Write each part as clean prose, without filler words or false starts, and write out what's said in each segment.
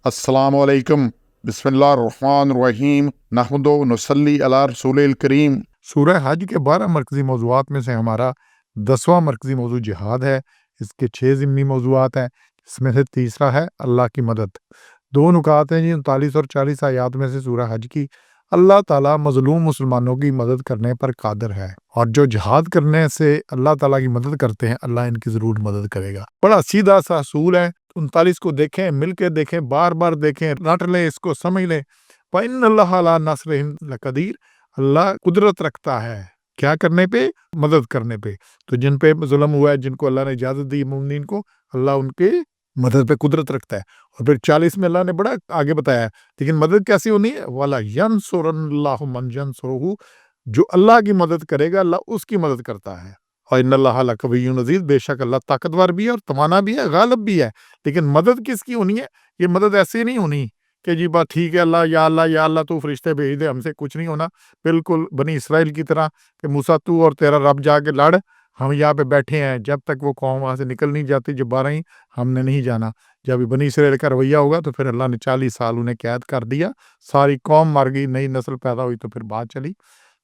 अस्सलामु अलैकुम, बिस्मिल्लाहिर्रहमानिर्रहीम, नहमदु व नुसल्ली अला रसूलिल करीम। सूरह हज के 12 मरकज़ी मौज़ूआत में से हमारा 10वां मरकज़ी मौज़ू जिहाद है। इसके 6 ज़िमनी मौज़ूआत हैं, इसमें से तीसरा है अल्लाह की मदद। 2 नुकात हैं जी 39 और 40 आयात में से सूरह हज की। अल्लाह ताला मज़लूम मुसलमानों की मदद करने पर कादिर है, और जो जिहाद करने से अल्लाह ताला की मदद करते हैं, अल्लाह इनकी ज़रूर मदद करेगा। बड़ा सीधा सा असूल है। 39 को देखें, मिल के देखें, बार बार देखें, रट लें, इसको समझ लें। वइन्नल्लाह अला नस्रिहिम लक़दीर, अल्लाह कुदरत रखता है क्या करने पे? मदद करने पे। तो जिन पे जुल्म हुआ है, जिनको अल्लाह ने इजाज़त दी मोमिनीन को, अल्लाह उनके मदद पे कुदरत रखता है। और फिर 40 में अल्लाह ने बड़ा आगे बताया है, लेकिन मदद कैसी होनी है? वाला यंसुरन्नल्लाहु मन यंसुरुहु, जो अल्लाह की मदद करेगा, अल्लाह उसकी मदद करता है। और इन्नल्लाह लक़विय्युन अज़ीज़, बेशक अल्लाह ताकतवर भी है और तवाना भी है, गालिब भी है। लेकिन मदद किसकी होनी है? ये मदद ऐसे नहीं होनी कि जी बस ठीक है, अल्लाह या अल्लाह तू फरिश्ते भेज दे, हमसे कुछ नहीं होना। बिल्कुल बनी इसराइल की तरह कि मूसा तू और तेरा रब जाके लड़, हम यहाँ पे बैठे हैं, जब तक वो कौम वहाँ से निकल नहीं जाती, जब 12 ही हमने नहीं जाना। जब बनी इसराइल का रवैया होगा तो फिर अल्लाह ने 40 साल उन्हें कैद कर दिया, सारी कौम मर गई, नई नस्ल पैदा हुई, तो फिर बात चली।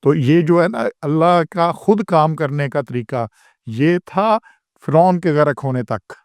तो ये जो है ना अल्लाह का खुद काम करने का तरीका, ये था फ़िरौन के गर्क होने तक।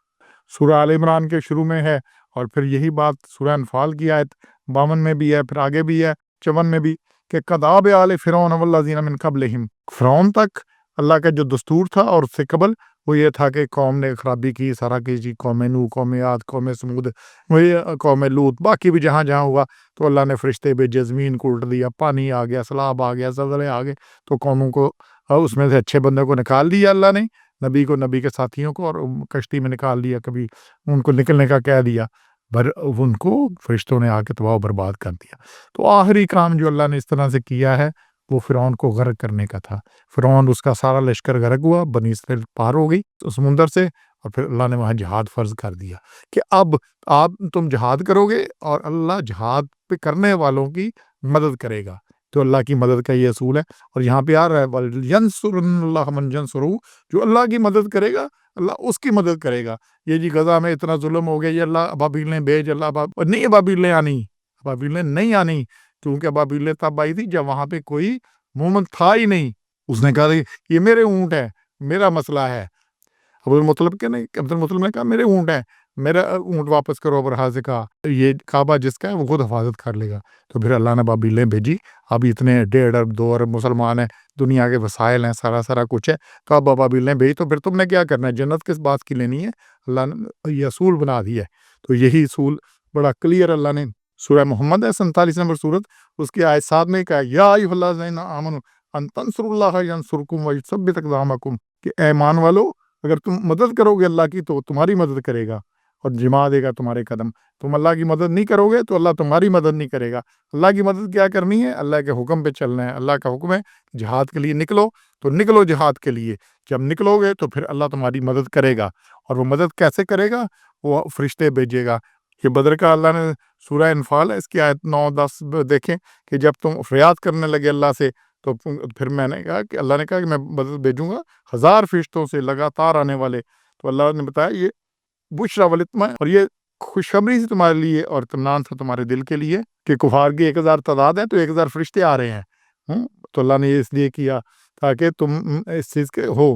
सूरह आल इमरान के शुरू में है, और फिर यही बात सूरह अनफाल की आयत 52 में भी है, फिर आगे भी है 54 में भी, कि कदाब आले फ़िरौन वल्लज़ीना मिन क़ब्लिहिम। फ़िरौन तक अल्लाह का जो दस्तूर था, और उससे कबल वो ये था कि कौम ने खराबी की, सारा की जी, कौम नूह, कौम आद, कौम समूद, वही कौम लूत, बाकी भी जहाँ जहाँ हुआ तो अल्लाह ने फरिश्ते भेजे, ज़मीन को उल्ट दिया, पानी आ गया, सैलाब आ गया, ज़लज़ले आ गए, तो कौमों को उसमें से अच्छे बंदे को निकाल दिया अल्लाह ने, नबी को, नबी के साथियों को, और कश्ती में निकाल दिया, कभी उनको निकलने का कह दिया, पर उनको फरिश्तों ने आके तबाह बर्बाद कर दिया। तो आखिरी काम जो अल्लाह ने इस तरह से किया है, वो फ़िरौन को गर्क करने का था। फ़िरौन, उसका सारा लश्कर गर्क हुआ, बनी इसराइल पार हो गई तो समुंदर से, और फिर अल्लाह ने वहाँ जिहाद फ़र्ज़ कर दिया कि अब तुम जिहाद करोगे, और अल्लाह जिहाद पे करने वालों की मदद करेगा। तो अल्लाह की मदद का ये असूल है, और यहाँ पे आ रहा है वल यंसुरन्नल्लाहु मन यंसुरुहु, जो अल्लाह की मदद करेगा, अल्लाह उसकी मदद करेगा। ये जी गज़ा में इतना जुल्म हो गया, ये अल्लाह अबाबीलें भेज, अल्लाह नहीं अबाबीलें आनी, अबाबीलें नहीं आनी, क्योंकि अबाबीलें तब आई थी जब वहाँ पे कोई मोमिन था ही नहीं। उसने कहा ये मेरे ऊँट है, मेरा मसला है। अब्दुल मुत्तलिब के नहीं, अब्दुल मुत्तलिब ने कहा मेरे ऊँट हैं, मेरा ऊँट वापस करो। अबरहा से कहा ये काबा जिसका है वो खुद हिफाजत कर लेगा। तो फिर अल्लाह ने अबाबीलें भेजी। अब इतने 1.5 अरब 2 अरब मुसलमान हैं, दुनिया के वसाइल हैं, सारा कुछ है, तो अब अबाबीलें भेजी, तो फिर तुमने क्या करना है? जन्नत किस बात की लेनी है? अल्लाह ने ये असूल बना दिया है। तो यही असूल बड़ा क्लियर अल्लाह ने, सूरह मोहम्मद है 47 नंबर सूरत, उसकी आयत 7 में कहा, या अय्युहल्लज़ीना आमनू अन तंसुरुल्लाह यंसुरकुम व युसब्बित अक़दामकुम, कि ऐ ईमान वालो, अगर तुम मदद करोगे अल्लाह की, तो तुम्हारी मदद करेगा और जिमा देगा तुम्हारे कदम। तुम अल्लाह की मदद नहीं करोगे तो अल्लाह तुम्हारी मदद नहीं करेगा। अल्लाह की मदद क्या करनी है? अल्लाह के हुक्म पे चलना है। अल्लाह का हुक्म है जिहाद के लिए निकलो, तो निकलो जिहाद के लिए। जब निकलोगे तो फिर अल्लाह तुम्हारी मदद करेगा, और वो मदद कैसे करेगा? वो फरिश्ते भेजेगा। ये बदर का अल्लाह ने, सूरह अनफाल है, इसकी आयत 9-10 देखें, कि जब तुम फरियाद करने लगे अल्लाह से, तो फिर मैंने कहा कि अल्लाह ने कहा कि मैं मदद भेजूंगा 1000 फरिश्तों से लगातार आने वाले। तो अल्लाह ने बताया ये बुशरा वलित्मा, और ये खुशखबरी से तुम्हारे लिए और इत्मीनान था तुम्हारे दिल के लिए, कि कुफार की 1000 तादाद है, तो 1000 फरिश्ते आ रहे हैं। तो अल्लाह ने ये इसलिए किया ताकि तुम इस चीज़ के हो।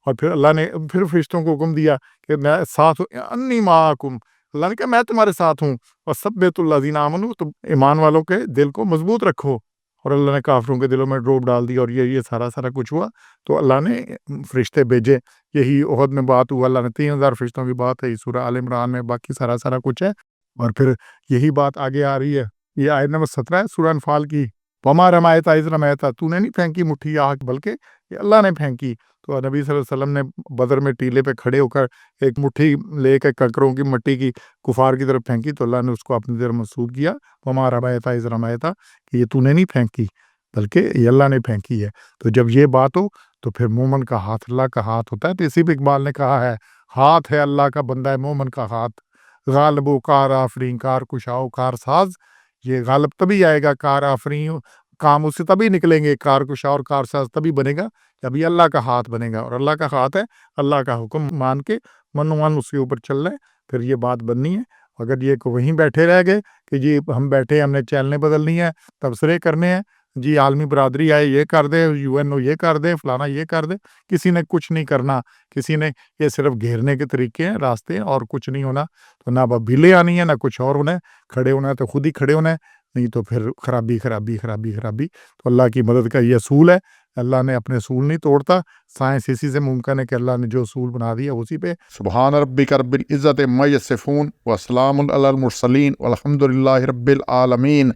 और फिर अल्लाह ने फिर फरिश्तों को हुक्म दिया कि मैं साथ हूँ, अन्नी माअकुम, अल्लाह ने कहा मैं तुम्हारे साथ हूँ, और सब्बितुल्लज़ीना आमनू, तुम ईमान वालों के दिल को मजबूत रखो। और अल्लाह ने काफिरों के दिलों में डोब डाल दी, और ये सारा कुछ हुआ। तो अल्लाह ने फरिश्ते भेजे। यही ओहद में बात हुआ, अल्लाह ने 3000 फरिश्तों की बात है सूरह आल इमरान में, बाकी सारा कुछ है। और फिर यही बात आगे आ रही है, ये आयत नंबर 17 है सूरह अनफाल की। वमा रमायता इज़ रमायता, तूने नहीं फेंकी मुट्ठी आग, बल्कि ये अल्लाह ने फेंकी। तो नबी सल्लल्लाहु अलैहि वसल्लम ने बदर में टीले पे खड़े होकर एक मुट्ठी लेकर कंकरों की मट्टी की कुफार की तरफ फेंकी, तो अल्लाह ने उसको अपनी तरफ मंसूब किया, वमा रमायता इज़ रमायता, कि ये तूने नहीं फेंकी बल्कि ये अल्लाह ने फेंकी है। तो जब ये बात हो, तो फिर मोमन का हाथ अल्लाह का हाथ होता है। तो इसी पे इकबाल ने कहा है, हाथ है अल्लाह का, बंदा है मोमन का हाथ, गालिबो कार आफरीन, कार कुशाओ कार साज। ये गालिब तभी आएगा, कार आफरीन काम उससे तभी निकलेंगे, कार कुशा और कार साज तभी बनेगा जब ये अल्लाह का हाथ बनेगा। और अल्लाह का हाथ है, अल्लाह का हुक्म मान के मनोमान उसके ऊपर चल रहे, फिर ये बात बननी है। اگر یہ وہیں بیٹھے رہ گئے کہ جی ہم بیٹھے ہم نے چینلیں بدلنی ہیں، تبصرے کرنے ہیں، جی عالمی برادری آئے یہ کر دے، UN یہ کر دے، فلانا یہ کر دے، کسی نے کچھ نہیں کرنا، کسی نے یہ صرف گھیرنے کے طریقے ہیں، راستے ہیں، اور کچھ نہیں ہونا۔ تو نہ بھیلیں آنی ہے، نہ کچھ اور ہونا ہے، کھڑے ہونا ہے تو خود ہی کھڑے ہونا ہے، نہیں تو پھر خرابی خرابی خرابی خرابی۔ تو اللہ کی مدد کا یہ اصول ہے، اللہ نے اپنے اصول نہیں توڑتا، سائنس اسی سے ممکن ہے کہ اللہ نے جو اصول بنا دیا اسی پہ۔ سبحان ربک رب العزت عما یصفون وسلام علی المرسلین والحمد للہ رب العالمین۔